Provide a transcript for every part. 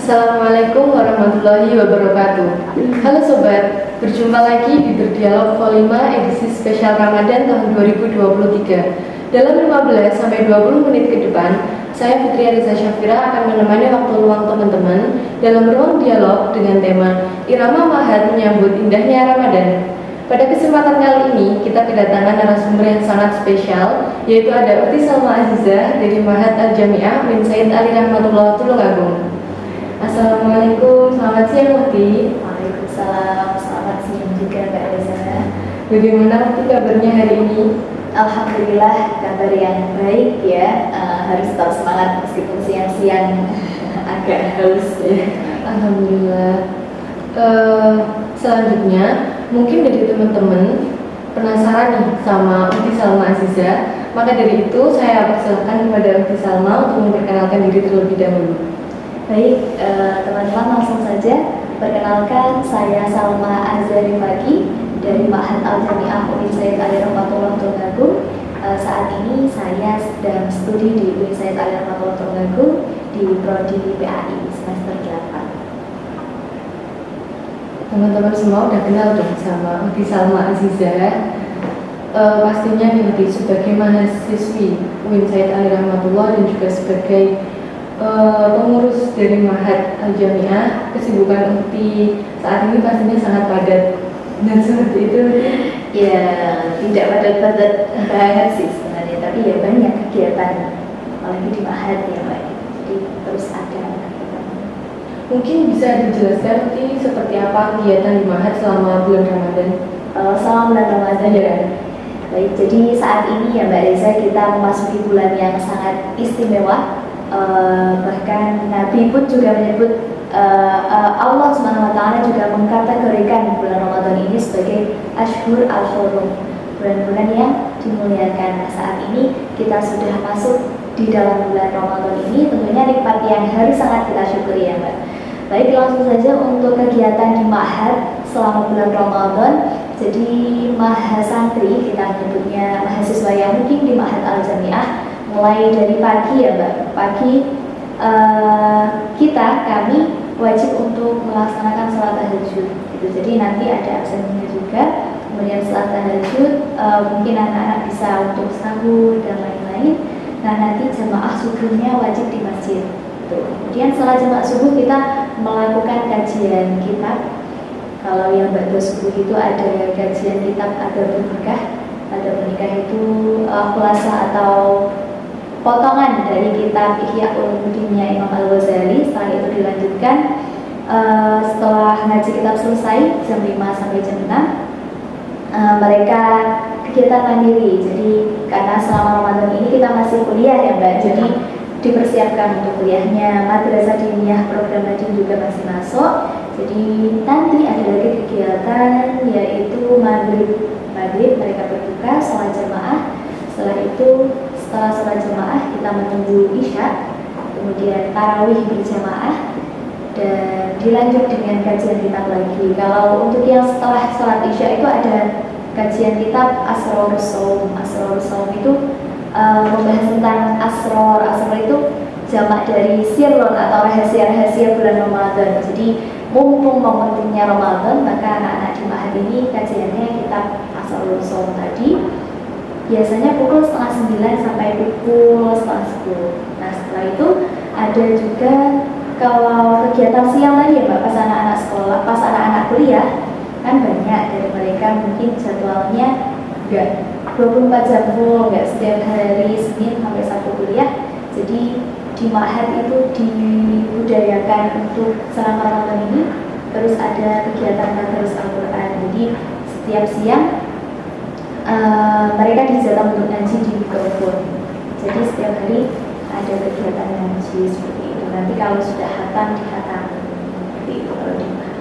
Assalamualaikum warahmatullahi wabarakatuh. Halo sobat, berjumpa lagi di Berdialog Vol 5 edisi spesial Ramadan tahun 2023. Dalam 15 sampai 20 menit ke depan, saya Fitri Ariza Syafira akan menemani waktu luang teman-teman dalam ruang dialog dengan tema Irama Mahat menyambut indahnya Ramadan. Pada kesempatan kali ini, kita kedatangan narasumber yang sangat spesial, yaitu ada Uti Salma Azizah dari Mahat Al-Jami'ah bin Said Ali Rahmatullah Tulungagung. Assalamualaikum, selamat siang Uti. Waalaikumsalam, selamat siang juga Mbak Reza. Bagaimana Uti kabarnya hari ini? Alhamdulillah kabar yang baik ya. Harus tetap semangat meskipun siang-siang agak haus ya. Alhamdulillah. Selanjutnya, mungkin dari teman-teman penasaran nih sama Uti Salma Azizah. Maka dari itu saya persilakan kepada Uti Salma untuk memperkenalkan diri terlebih dahulu. Baik, teman-teman langsung saja. Perkenalkan, saya Salma Azhari Faki dari Mahat Al-Jami'ah Uin Said Ali Rahmatullah Tulungagung. Saat ini saya sedang studi di Uin Said Ali Rahmatullah Tulungagung di Prodi PAI semester 8. Teman-teman semua udah kenal dong sama Uti Salma Azizah. Pastinya nih Uti sebagai mahasiswi Uin Said Ali Rahmatullah dan juga sebagai pengurus dari Mahat Al-Jami'ah, kesibukan Uti saat ini pastinya sangat padat dan seperti itu. Ya, tidak padat-padat banget sih sebenarnya, tapi ya banyak kegiatan, apalagi di Mahat ya Mbak. Jadi terus ada kegiatan. Mungkin bisa dijelaskan Uti seperti apa kegiatan di Mahat selama bulan Ramadan? Selama bulan Ramadan ya. Baik, jadi saat ini ya Mbak Reza, kita memasuki bulan yang sangat istimewa. Bahkan Nabi pun juga menyebut, Allah Subhanahu wa Ta'ala juga mengkategorikan bulan Ramadan ini sebagai Ashhur al-Hurum, bulan-bulan yang dimuliakan. Nah, saat ini kita sudah masuk di dalam bulan Ramadan ini, tentunya nikmat yang harus sangat kita syukuri ya Mbak. Baik, langsung saja untuk kegiatan di Mahat selama bulan Ramadan. Jadi mahasantri, kita menyebutnya mahasiswa yang mungkin di Mahat Al-Jami'ah, mulai dari pagi ya Mbak, pagi kami wajib untuk melaksanakan sholat tahajud gitu. Jadi nanti ada absennya juga. Kemudian sholat tahajud, mungkin anak-anak bisa untuk sahur dan lain-lain. Nah, nanti jamaah subuhnya wajib di masjid gitu. Kemudian setelah jamaah subuh kita melakukan kajian kitab. Kalau yang ba'da subuh itu ada kajian kitab Adabul Nikah. Adabul Nikah itu khulasa atau potongan dari kitab Ihya Ulumuddinnya Imam Al-Ghazali. Setelah itu dilanjutkan setelah ngaji kitab selesai jam 5 sampai jam 6, mereka kegiatan mandiri. Jadi karena selama Ramadan ini kita masih kuliah ya Mbak, jadi dipersiapkan untuk kuliahnya. Madrasah diniyah program Madin juga masih masuk. Jadi nanti ada lagi kegiatan yaitu maghrib mereka berbuka, sholat jamaah. Setelah sholat jamaah kita menunggu isya, kemudian tarawih berjamaah, dan dilanjut dengan kajian kitab lagi. Kalau untuk yang setelah sholat isya itu ada kajian kitab Asrorus Shaum. Asrorus Shaum itu membahas tentang asror. Asror itu jamak dari sirron atau rahasia-rahasia bulan Ramadan. Jadi mumpung momentumnya Ramadan, maka anak-anak di Mahat ini kajiannya kitab Asrorus Shaum tadi. Biasanya pukul 8:30 sampai pukul 9:30. Nah, setelah itu ada juga kalau kegiatan siang tadi ya Mbak, pas anak-anak sekolah, pas anak-anak kuliah, kan banyak dari mereka mungkin jadwalnya enggak 24 jam full, enggak setiap hari Senin sampai Sabtu kuliah. Jadi di Mahat itu dibudayakan untuk selama Ramadan ini terus ada kegiatan tadarus Al-Quran. Jadi setiap siang mereka dijadwal untuk ngaji di Bukawur. Jadi setiap hari ada kegiatan ngaji seperti itu. Nanti kalau sudah hatam dihatam seperti itu kalau di Mahat.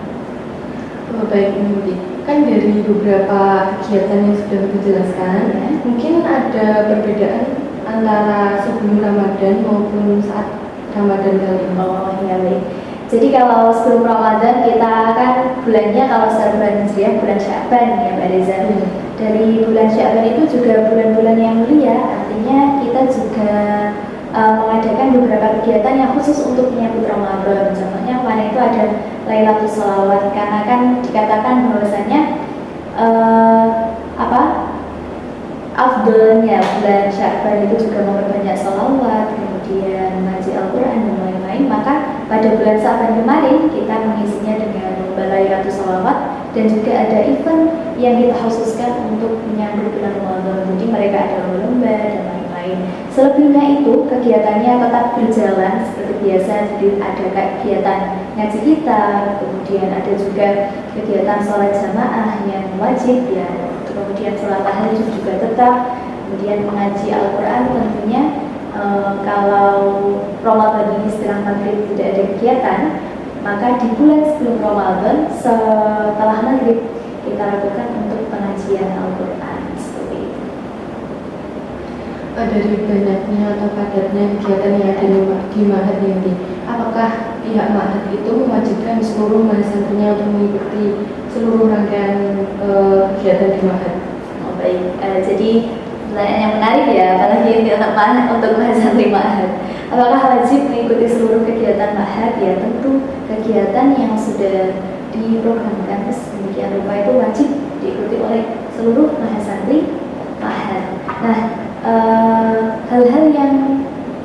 Oh, baik Uti. Kan dari beberapa kegiatan yang sudah dijelaskan, mungkin ada perbedaan antara sebelum Ramadan maupun saat Ramadan kali ini. Oh iya baik. Jadi kalau sebelum Ramadan kita kan bulannya kalau secara bulan Hijriah bulan Sya'ban ya Mbak Reza. Dari bulan Sya'ban itu juga bulan-bulan yang mulia, artinya kita juga mengadakan beberapa kegiatan yang khusus untuk menyambut Ramadan. Contohnya kemarin itu ada Lailatul Sholawat, karena kan dikatakan bahwasanya afdolnya bulan Sya'ban itu juga memperbanyak sholawat, kemudian ngaji Al-Quran dan lain-lain. Maka pada bulan Sya'ban kemarin kita mengisinya dengan lomba Lailatul Sholawat, dan juga ada event yang kita khususkan untuk menyambut bulan Ramadan. Jadi mereka ada lomba dan lain-lain. Selebihnya itu kegiatannya tetap berjalan seperti biasa. Jadi ada kegiatan ngaji kitab, kemudian ada juga kegiatan sholat jamaah yang wajib ya, kemudian sholat tahajud juga tetap, kemudian mengaji Al-Quran tentunya. Kalau Ramadan ini setelah maghrib tidak ada kegiatan, maka di bulan sebelum Ramadan setelah maghrib kita lakukan untuk pengajian Al-Quran seperti itu. Dari banyaknya atau padatnya kegiatan yang ada di Ma'had ini, apakah pihak Ma'had itu mewajibkan seluruh mahasiswanya untuk mengikuti seluruh rangkaian kegiatan di Ma'had? Oh, baik, jadi pertanyaan yang menarik ya, apalagi untuk mahasiswa Ma'had. Apakah wajib mengikuti seluruh kegiatan Ma'had? Ya tentu kegiatan yang sudah diprogramkan sedemikian rupa itu wajib diikuti oleh seluruh mahasiswa Ma'had. Nah, hal-hal yang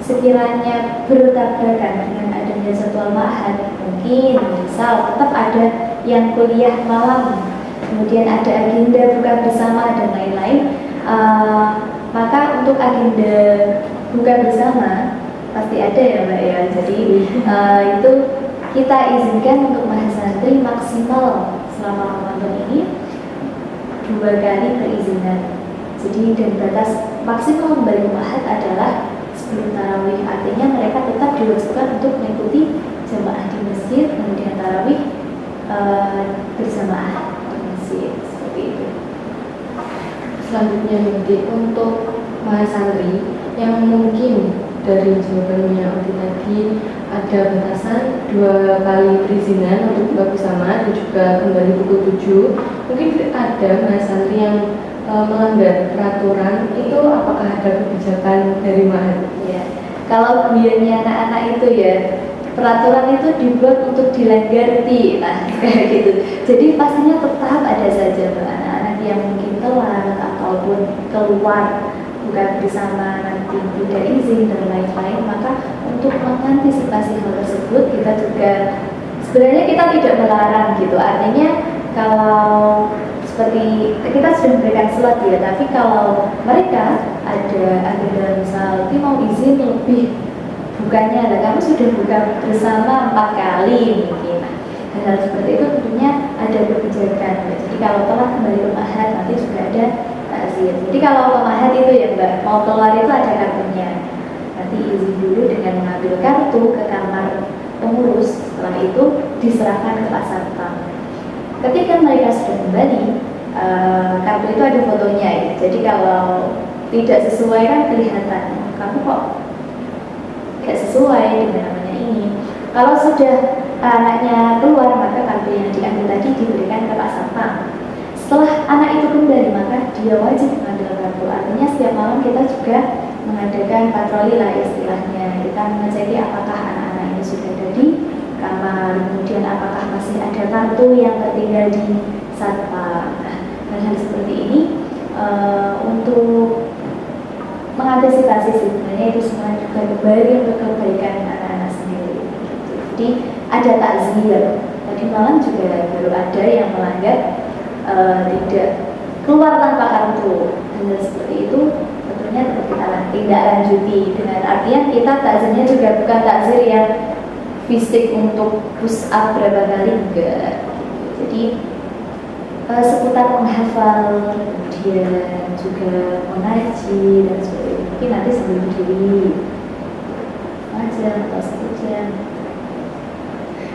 sekiranya bertabrakan dengan adanya jadwal Ma'had, mungkin misal tetap ada yang kuliah malam, kemudian ada agenda buka bersama dan lain-lain. Maka untuk agenda buka bersama pasti ada ya Mbak ya. Jadi itu kita izinkan untuk mahasiswa maksimal selama Ramadan ini 2 kali perizinan. Jadi dan batas maksimal kembali Ma'had adalah sebelum tarawih. Artinya mereka tetap diwajibkan untuk mengikuti jamaah di masjid, kemudian tarawih berjamaah di masjid seperti itu. Selanjutnya nanti untuk mahasiswa yang mungkin dari jawabannya Odi tadi ada batasan 2 kali perizinan untuk buka bersama dan juga kembali pukul 7. Mungkin ada mahasiswa yang melanggar peraturan, itu apakah ada kebijakan dari Ma'had? Ya, kalau biasanya anak-anak itu ya, peraturan itu dibuat untuk dilanggar, nah kayak gitu. Jadi pastinya tetap ada saja anak-anak yang mungkin telat ataupun keluar bukan bersama nanti tidak izin dan lain-lain. Maka untuk mengantisipasi hal tersebut kita juga sebenarnya kita tidak melarang gitu. Artinya kalau seperti kita sudah memberikan slot ya, tapi kalau mereka ada agenda misal mau izin lebih bukannya ada, kamu sudah buka bersama 4 kali mungkin. Dan hal seperti itu tentunya ada kebijakan. Jadi kalau telah kembali ke Ma'had nanti juga ada takzir. Jadi kalau ke Ma'had itu ya Mbak, mau keluar itu ada kartunya. Nanti izin dulu dengan mengambil kartu ke kamar pengurus. Setelah itu diserahkan ke Pak Satpam. Ketika mereka sudah kembali, kartu itu ada fotonya ya. Jadi kalau tidak sesuai kan kelihatan, kamu kok tidak sesuai dengan namanya ini. Kalau sudah anaknya keluar, maka kartu yang diambil tadi diberikan ke Pak Satpam. Setelah anak itu kembali, maka dia wajib mengambil kartu. Artinya setiap malam kita juga mengadakan patroli lah istilahnya. Kita mengeceki apakah anak-anak ini sudah ada di kamar, kemudian apakah masih ada kartu yang tertinggal di Satpam. Nah, hal-hal seperti ini untuk mengantisipasi sebenarnya itu semua juga kembali untuk kebaikan anak-anak sendiri. Jadi ada takzir. Tadi malam juga baru ada yang melanggar tidak keluar tanpa kartu. Dan seperti itu tentunya tetap kita tidak lanjuti dengan artian kita takzirnya juga bukan takzir yang fisik untuk push up berapa kali enggak. Jadi seputar menghafal, kemudian juga mengaji dan sebagainya. Mungkin nanti sebelum diri jam atau 1 jam.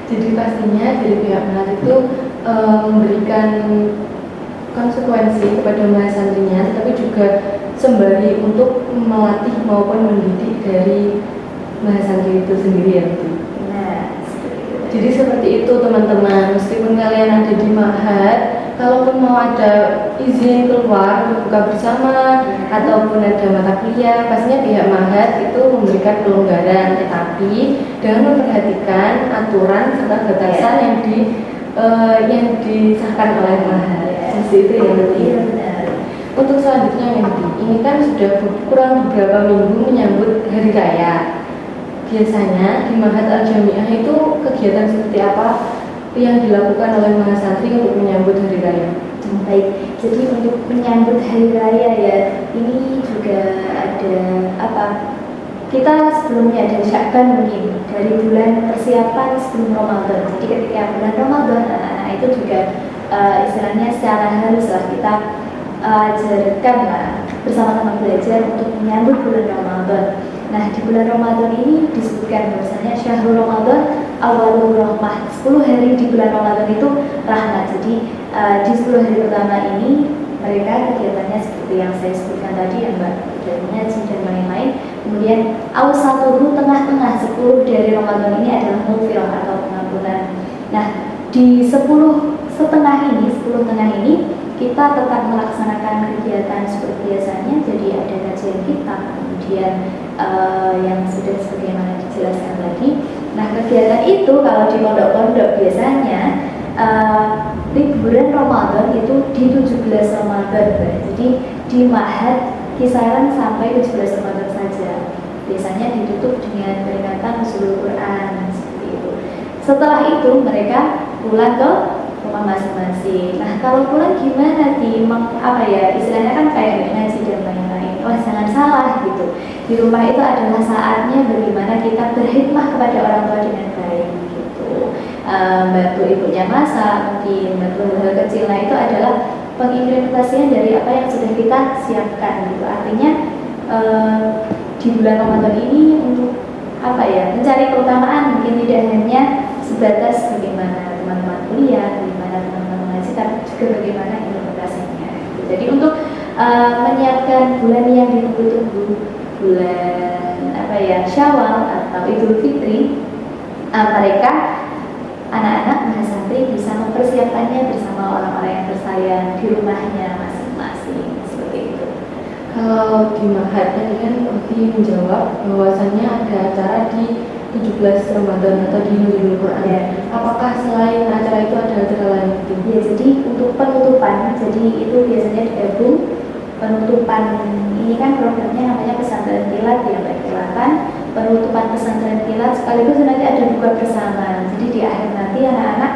Jadi pastinya dari pihak Ma'had itu memberikan konsekuensi kepada mahasiswanya, tetapi juga sembari untuk melatih maupun mendidik dari mahasiswa itu sendiri ya. Nah, seperti itu. Jadi seperti itu teman-teman, meskipun kalian ada di Ma'had, kalaupun mau ada izin keluar untuk buka bersama ataupun ada mata kuliah, pastinya pihak Ma'had itu memberikan pelonggaran, tetapi dengan memperhatikan aturan serta batasan yang disahkan oleh Ma'had. Seperti itu ya nanti. Untuk selanjutnya nanti, ini kan sudah kurang beberapa minggu menyambut hari raya. Biasanya di Ma'had Al-Jami'ah itu kegiatan seperti apa yang dilakukan oleh mahasantri untuk menyambut hari raya? Baik, jadi untuk menyambut hari raya ya, ini juga ada apa? Kita sebelumnya dari Sya'ban mungkin, dari bulan persiapan sebelum Ramadan. Jadi ketika bulan Ramadan, anak-anak itu juga istilahnya secara harus lah kita ajarkan bersama-sama belajar untuk menyambut bulan Ramadan. Nah, di bulan Ramadan ini disebutkan bahwasanya Syahrul Ramadan awalul rahmah. 10 hari di bulan Ramadan itu rahmat. Jadi di 10 hari pertama ini mereka kegiatannya seperti yang saya sebutkan tadi ya Mbak, ngaji dan lain-lain. Kemudian awsatuhu, tengah-tengah 10 dari Ramadan ini adalah maghfirah atau pengampunan. Nah, di 10 tengah ini kita tetap melaksanakan kegiatan seperti biasanya. Jadi ada kajian kitab, kemudian yang sudah sebagaimana dijelaskan tadi. Nah, kegiatan itu kalau di pondok-pondok biasanya liburan Ramadan itu di 17 Ramadan. Jadi di Ma'had kisaran sampai 17 Ramadan saja. Biasanya ditutup dengan peringatan nuzulul Quran seperti itu. Setelah itu mereka pulang ke rumah masing-masing. Nah, kalau pulang gimana istilahnya kan kayak ngaji dan lain-lain. Wah, jangan salah gitu. Di rumah itu adalah saatnya bagaimana kita berkhidmah kepada orang tua dengan baik gitu. Bantu ibunya masak, mungkin bantu hal kecil. Nah, itu adalah pengimplementasian dari apa yang sudah kita siapkan gitu. Artinya di bulan Ramadan ini untuk mencari keutamaan mungkin tidak hanya sebatas bagaimana teman-teman kuliah, bagaimana teman-teman mengaji, tapi juga bagaimana implementasinya gitu. Jadi untuk menyiapkan bulan yang ditunggu-tunggu, bulan Syawal atau Idul Fitri, mereka anak-anak mahasantri bisa mempersiapkannya bersama orang-orang yang bersayang di rumahnya masing-masing seperti itu. Kalau di Ma'had tadi kan Uti menjawab bahwasannya ada acara di 17 Ramadan atau di Nuzulul Quran. Ya. Apakah selain acara itu ada acara lain? Ya, jadi untuk penutupan, jadi itu biasanya digabung. Penutupan ini kan programnya namanya pesantren kilat ya Mbak Kilatan. Penutupan pesantren kilat sekaligus nanti ada buka bersama. Jadi di akhir nanti anak-anak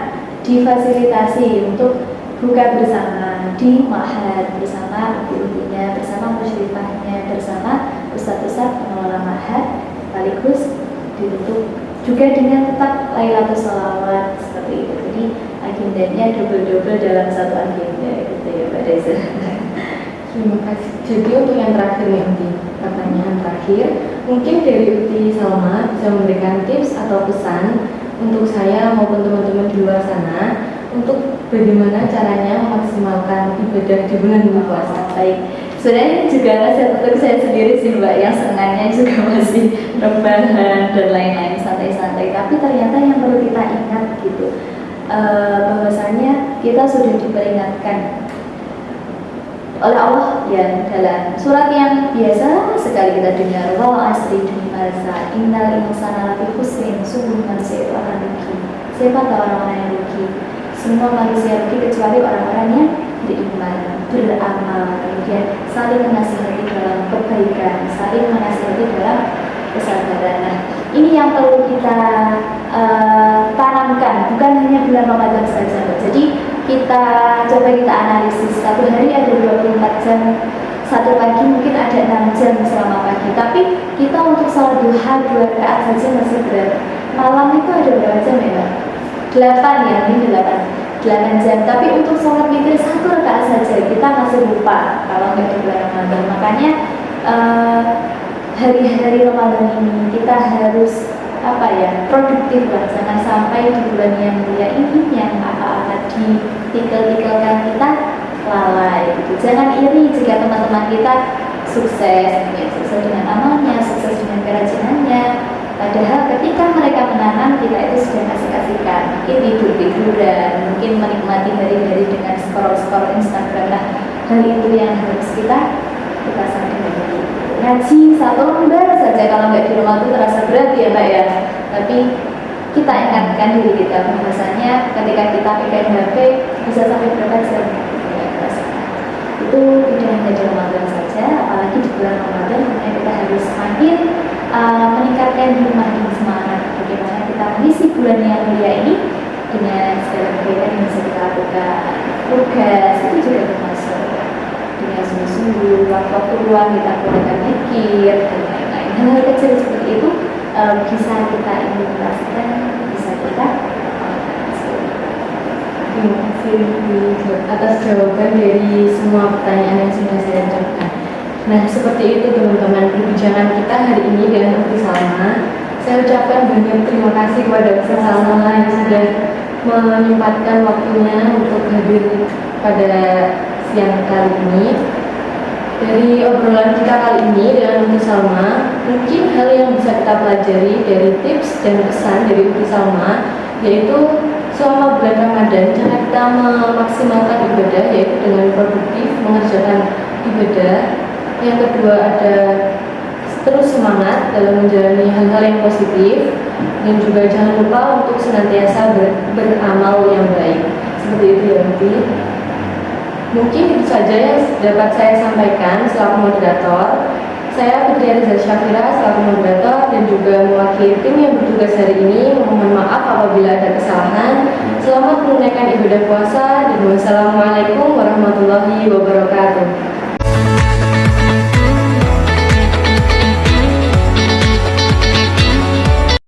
difasilitasi untuk buka bersama di Ma'had bersama ibu-ibunya, bersama musyrifahnya, bersama ustadz-ustadz pengelola Ma'had, sekaligus ditutup juga dengan tetap Lailatul Sholawat seperti itu. Jadi agendanya double-double dalam satu agenda gitu ya Mbak Reza. Terima kasih. Jadi untuk yang terakhir nih Uti, pertanyaan terakhir, mungkin dari Uti Salma bisa memberikan tips atau pesan untuk saya maupun teman-teman di luar sana untuk bagaimana caranya memaksimalkan ibadah di bulan puasa. Baik, sebenarnya ini juga nasihat untuk saya sendiri sih Mbak, yang senangnya juga masih rebahan dan lain-lain santai-santai. Tapi ternyata yang perlu kita ingat gitu, bahwasanya kita sudah diperingatkan oleh Allah ya dalam surat yang biasa sekali kita dengar, wal asri demi masa innal insana lafi khusrin, sungguh manusia itu akan rugi. Siapa tahu orang-orang yang rugi? Semua manusia rugi kecuali orang-orang yang beriman, beramal, kemudian saling menasihati dalam kebaikan, saling menasihati dalam kesabaran. Nah, ini yang perlu kita tanamkan, bukan hanya bulan Ramadan saja. Jadi kita analisis, satu hari ada 24 jam, satu pagi mungkin ada 6 jam selama pagi, tapi kita untuk sholat duha 2 rakaat saja masih berat. Malam itu ada berapa jam ya? 8 ya, ini 8 jam. Tapi untuk sholat witir 1 rakaat saja kita masih lupa kalau nggak di bulan Ramadan. Makanya hari-hari Ramadan ini kita harus produktif lah. Jangan sampai di bulan yang mulia ini yang apa-apa ditikal-tikalkan kita lalai gitu. Jangan iri jika teman-teman kita sukses dengan amalnya, sukses dengan kerajinannya, Padahal ketika mereka menahan, kita itu sudah kasih-kasihkan, mungkin tidur-tiduran, mungkin menikmati hari-hari dengan scroll-scroll Instagram. Nah, hal itu yang harus kita sadari. Ngaji satu lembar saja kalau nggak di rumah itu terasa berat ya Mbak ya. Tapi kita ingatkan diri kita bahwasanya ketika kita pegang HP bisa sampai berapa jam ya, itu tidak hanya di Ramadan saja, apalagi di bulan Ramadan kemudian kita harus semakin meningkatkan himmah semangat bagaimana kita mengisi bulan yang mulia ini dengan segala kegiatan yang bisa kita lakukan. Tugas itu juga termasuk dengan sungguh-sungguh, waktu luang kita gunakan mikir dan lain-lain. Hal-hal kecil seperti itu bisa kita implementasikan, bisa kita Terima kasih atas jawaban dari semua pertanyaan yang sudah saya ucapkan. Nah, seperti itu teman-teman perbincangan kita hari ini dengan Ukti Salma. Saya ucapkan banyak terima kasih kepada Ukti Salma yang sudah menyempatkan waktunya untuk hadir pada siang kali ini. Dari obrolan kita kali ini dengan Ukti Salma, mungkin hal yang bisa kita pelajari dari tips dan pesan dari Ukti Salma, yaitu selama bulan Ramadan cara kita memaksimalkan ibadah yaitu dengan produktif mengerjakan ibadah. Yang kedua ada terus semangat dalam menjalani hal-hal yang positif, dan juga jangan lupa untuk senantiasa beramal yang baik. Seperti itu ya Ukti. Mungkin itu saja yang dapat saya sampaikan selaku moderator. Saya Putri Rizal Syafira selaku moderator dan juga mewakili tim yang bertugas hari ini. Mohon maaf apabila ada kesalahan. Selamat menunaikan ibadah puasa dan wassalamualaikum warahmatullahi wabarakatuh.